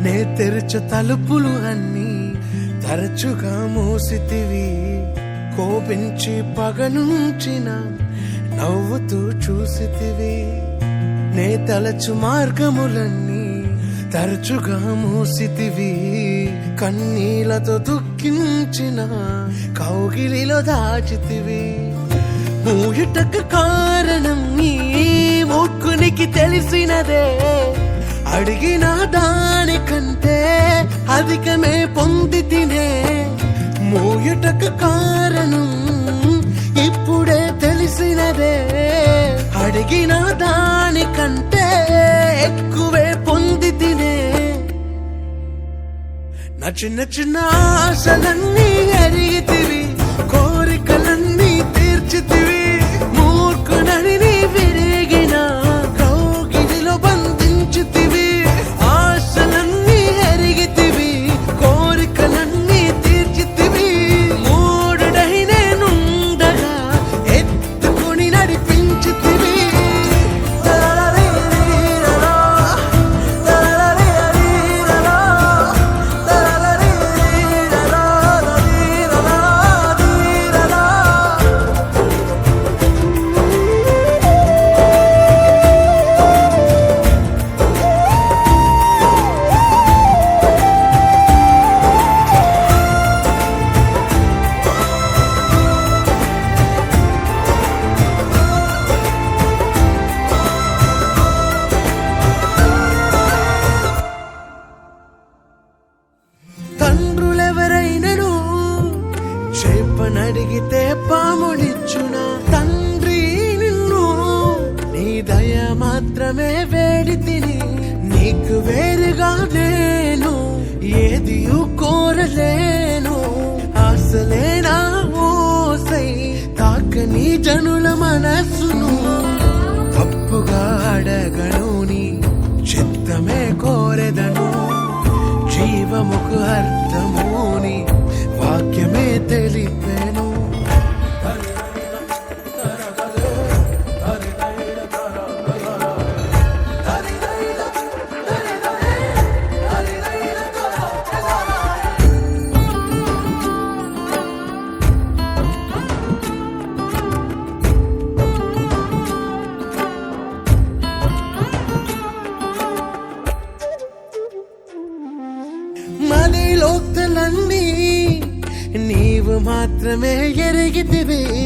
నే తెరచు తలుపులు అన్నీ తరచుగా మూసితివి. కోపించి పగనుంచిన నవ్వుతూ చూసితివి. నే తలచు మార్గములన్నీ తరచుగా మూసితివి. కన్నీళ్లతో దుఃఖించిన కౌగిలిలో దాచితివి. మూయుటకు కారణం నీ మూర్ఖునికి తెలిసినదే. అడిగిన దానికంటే అధికమే పొంది తినే. మూయుటకు కారణం ఇప్పుడే తెలిసినదే. అడిగిన దానికంటే ఎక్కువే పొంది తినే. నా చిన్న చిన్న ఆశలన్నీ ఎరిగితివి. కోరికలన్నీ తీర్చితివి. మూర్ఖునని నీ విరిగిన కౌగిలిలో బంధించితివి. ఆశలన్నీ ఎరిగితివి. కోరికలన్నీ తీర్చితివి. మూడుడై నేనుండగా ఎత్తుకుని నడిపించితివి. తండ్రులెవరైనను చేపనడిగితే పామునిచ్చునా. తండ్రి నిన్ను నీ దయ మాత్రమే వేడి తిని. నీకు వేరుగా నేను ఏదియూ కోరలేను. ఆశలేనా ఓసై తాకని జనుల మనస్సును. తప్పుగా అడగను నీ చిత్తమే కోరెదను. జీవముకు అర్థముని వాక్యమే తెలిపెను. మదిలోక్తులన్నీ నీవు మాత్రమే ఎరిగితివి.